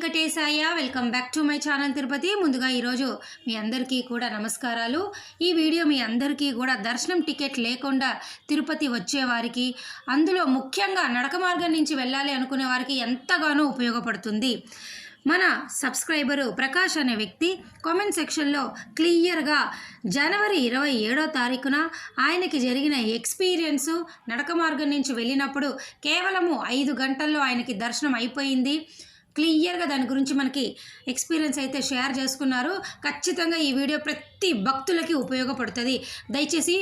Venkatesaya welcome back to my channel Tirupati. ముందుగా ఈరోజు మీ అందరికీ కూడా నమస్కారాలు. ఈ వీడియో మీ అందరికీ కూడా దర్శనం టికెట్ లేకుండా తిరుపతి వచ్చేవారికి, అందులో ముఖ్యంగా నడక మార్గం నుంచి వెళ్ళాలి అనుకునే వారికి ఎంతగానో ఉపయోగపడుతుంది. మన సబ్స్క్రైబరు ప్రకాష్ అనే వ్యక్తి కామెంట్ సెక్షన్లో క్లియర్గా జనవరి 27వ తారీఖున ఆయనకి జరిగిన ఎక్స్పీరియన్సు, నడక మార్గం నుంచి వెళ్ళినప్పుడు కేవలము 5 గంటల్లో ఆయనకి దర్శనం అయిపోయింది. క్లియర్గా దాని గురించి మనకి ఎక్స్పీరియన్స్ అయితే షేర్ చేసుకున్నారు. ఖచ్చితంగా ఈ వీడియో ప్రతి భక్తులకి ఉపయోగపడుతుంది. దయచేసి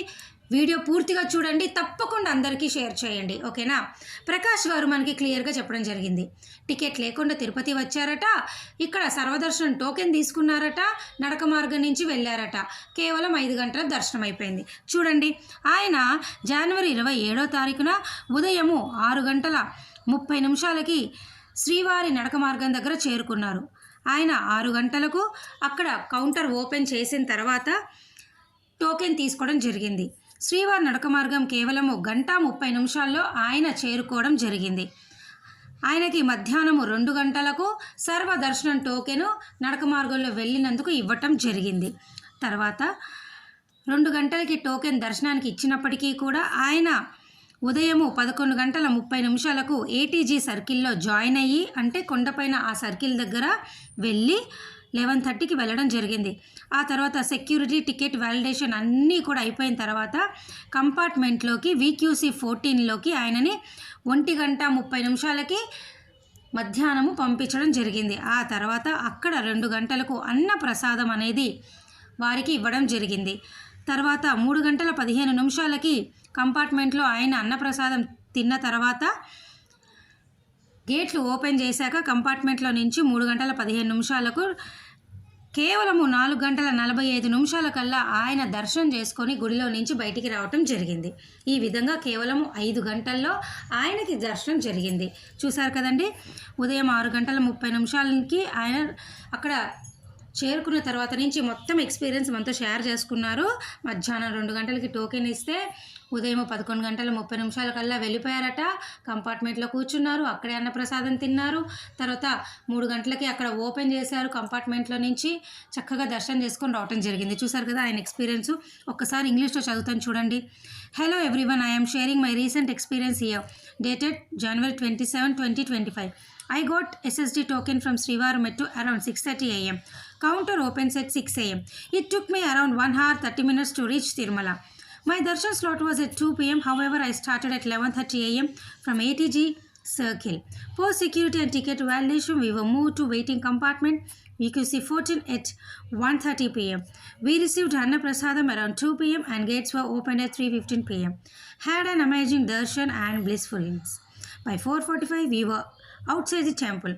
వీడియో పూర్తిగా చూడండి, తప్పకుండా అందరికీ షేర్ చేయండి, ఓకేనా. ప్రకాష్ గారు మనకి క్లియర్గా చెప్పడం జరిగింది. టికెట్ లేకుండా తిరుపతి వచ్చారట, ఇక్కడ సర్వదర్శనం టోకెన్ తీసుకున్నారట, నడక మార్గం నుంచి వెళ్ళారట, కేవలం 5 గంటల దర్శనం అయిపోయింది. చూడండి, ఆయన జనవరి 27వ తారీఖున ఉదయము 6:30 శ్రీవారి నడక మార్గం దగ్గర చేరుకున్నారు. ఆయన 6 గంటలకు అక్కడ కౌంటర్ ఓపెన్ చేసిన తర్వాత టోకెన్ తీసుకోవడం జరిగింది. శ్రీవారి నడక మార్గం కేవలము 1:30 ఆయన చేరుకోవడం జరిగింది. ఆయనకి మధ్యాహ్నము 2 గంటలకు సర్వదర్శనం టోకెను నడక మార్గంలో వెళ్ళినందుకు ఇవ్వటం జరిగింది. తర్వాత 2 గంటలకి టోకెన్ దర్శనానికి ఇచ్చినప్పటికీ కూడా ఆయన ఉదయము 11:30 ఏటీజీ సర్కిల్లో జాయిన్ అయ్యి, అంటే కొండపైన ఆ సర్కిల్ దగ్గర వెళ్ళి 11:30కి వెళ్ళడం జరిగింది. ఆ తర్వాత సెక్యూరిటీ, టికెట్ వ్యాలిడేషన్ అన్నీ కూడా అయిపోయిన తర్వాత కంపార్ట్మెంట్లోకి VQC 14లోకి ఆయనని 1:30 మధ్యాహ్నము పంపించడం జరిగింది. ఆ తర్వాత అక్కడ 2 గంటలకు అన్న ప్రసాదం అనేది వారికి ఇవ్వడం జరిగింది. తర్వాత 3:15 కంపార్ట్మెంట్లో ఆయన అన్నప్రసాదం తిన్న తర్వాత గేట్లు ఓపెన్ చేశాక కంపార్ట్మెంట్లో నుంచి 3:15 కేవలము 4:45 కల్లా ఆయన దర్శనం చేసుకొని గుడిలో నుంచి బయటికి రావటం జరిగింది. ఈ విధంగా కేవలం 5 గంటల్లో ఆయనకి దర్శనం జరిగింది. చూశారు కదండి, ఉదయం 6:30 ఆయన అక్కడ చేరుకున్న తర్వాత నుంచి మొత్తం ఎక్స్పీరియన్స్ మనతో షేర్ చేసుకున్నారు. మధ్యాహ్నం 2 గంటలకి టోకెన్ ఇస్తే ఉదయం 11:30 కల్లా వెళ్ళిపోయారట. కంపార్ట్మెంట్లో కూర్చున్నారు, అక్కడే అన్నప్రసాదం తిన్నారు. తర్వాత 3 గంటలకి అక్కడ ఓపెన్ చేశారు కంపార్ట్మెంట్లో నుంచి, చక్కగా దర్శనం చేసుకొని రావటం జరిగింది. చూసారు కదా ఆయన ఎక్స్పీరియన్స్. ఒక్కసారి ఇంగ్లీష్లో చదువుతాను చూడండి. Hello everyone, I am sharing my recent experience here. Dated January 27, 2025. I got SSD token from Srivaram Metro around 6:30 a.m. Counter opens at 6 a.m. It took me around 1 hour 30 minutes to reach Tirumala. My darshan slot was at 2 p.m. However, I started at 11:30 a.m. from ATG Circle. Post security and ticket validation, we were moved to waiting compartment VQC 14 at 1:30 p.m. We received Anna Prasadam around 2 p.m. and gates were opened at 3:15 p.m. Had an amazing darshan and blissfulness. By 4:45, we were outside the temple.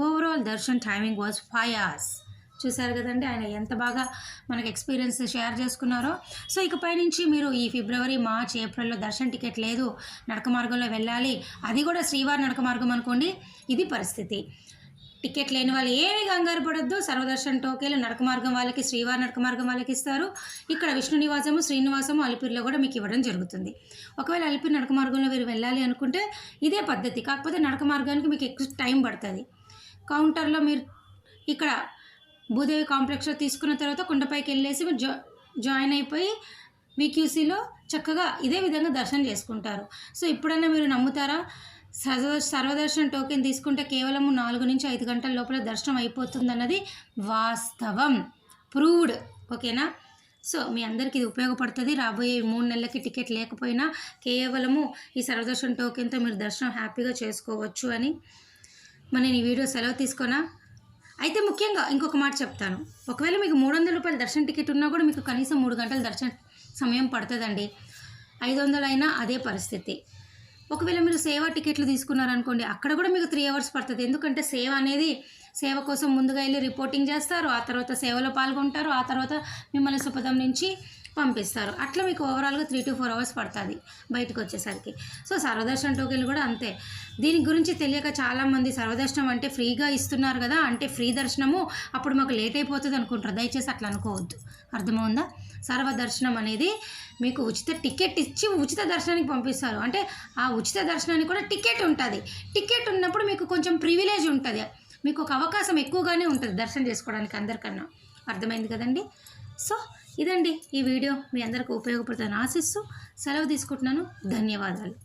Overall darshan timing was 5 hours. చూసారు కదండి ఆయన ఎంత బాగా మనకు experience share చేసుకున్నారో. So ఇకపై నుంచి మీరు ఈ ఫిబ్రవరి, మార్చ్, ఏప్రిల్లో దర్శన టికెట్ లేదు, నడక మార్గంలో వెళ్ళాలి, అది కూడా శ్రీవారి నడక మార్గం అనుకోండి, ఇది పరిస్థితి. టికెట్ లేని వాళ్ళు ఏమి కంగారు పడొద్దు. సర్వదర్శన టోకెన్లు నడక మార్గం వాళ్ళకి, శ్రీవారి నడక మార్గం వాళ్ళకి ఇస్తారు. ఇక్కడ విష్ణు నివాసము, శ్రీనివాసము, అలిపిరిలో కూడా మీకు ఇవ్వడం జరుగుతుంది. ఒకవేళ అలిపిరి నడక మార్గంలో మీరు వెళ్ళాలి అనుకుంటే ఇదే పద్ధతి, కాకపోతే నడక మార్గానికి మీకు ఎక్కువ టైం పడుతుంది. కౌంటర్లో మీరు ఇక్కడ భూదేవి కాంప్లెక్స్లో తీసుకున్న తర్వాత కొండపైకి వెళ్ళేసి మీరు జాయిన్ అయిపోయి VQCలో చక్కగా ఇదే విధంగా దర్శనం చేసుకుంటారు. సో ఇప్పుడన్నా మీరు నమ్ముతారా? సర్వదర్శనం టోకెన్ తీసుకుంటే కేవలం 4 నుంచి 5 గంటల లోపల దర్శనం అయిపోతుందన్నది వాస్తవం, ప్రూవ్డ్, ఓకేనా. సో మీ అందరికీ ఇది ఉపయోగపడుతుంది. రాబోయే 3 నెలలకి టికెట్ లేకపోయినా కేవలము ఈ సర్వదర్శనం టోకెన్తో మీరు దర్శనం హ్యాపీగా చేసుకోవచ్చు అని నేను ఈ వీడియో సెలవు తీసుకున్నా. అయితే ముఖ్యంగా ఇంకొక మాట చెప్తాను. ఒకవేళ మీకు 300 రూపాయల దర్శన టికెట్ ఉన్నా కూడా మీకు కనీసం 3 గంటల దర్శన సమయం పడుతుందండి. 500 అయినా అదే పరిస్థితి. ఒకవేళ మీరు సేవ టికెట్లు తీసుకున్నారనుకోండి, అక్కడ కూడా మీకు 3 hours పడుతుంది. ఎందుకంటే సేవ కోసం ముందుగా వెళ్ళి రిపోర్టింగ్ చేస్తారు, ఆ తర్వాత సేవలో పాల్గొంటారు, ఆ తర్వాత మిమ్మల్ని సుపథం నుంచి పంపిస్తారు. అట్లా మీకు ఓవరాల్గా 3 to 4 hours పడుతుంది బయటకు వచ్చేసరికి. సో సర్వదర్శన టోకెన్లు కూడా అంతే. దీని గురించి తెలియక చాలామంది సర్వదర్శనం అంటే ఫ్రీగా ఇస్తున్నారు కదా, అంటే ఫ్రీ దర్శనము, అప్పుడు మాకు లేట్ అయిపోతుంది అనుకుంటారు. దయచేసి అట్లా అనుకోవద్దు, అర్థమవుందా. సర్వదర్శనం అనేది మీకు ఉచిత టికెట్ ఇచ్చి ఉచిత దర్శనానికి పంపిస్తారు. అంటే ఆ ఉచిత దర్శనానికి కూడా టికెట్ ఉంటుంది. టికెట్ ఉన్నప్పుడు మీకు కొంచెం ప్రివిలేజ్ ఉంటుంది. మీకు ఒక అవకాశం ఎక్కువగానే ఉంటుంది దర్శనం చేసుకోవడానికి అందరికన్నా. అర్థమైంది కదండి. సో ఇదండి ఈ వీడియో మీ అందరికీ ఉపయోగపడుతుందని ఆశిస్తూ సెలవు తీసుకుంటున్నాను. ధన్యవాదాలు.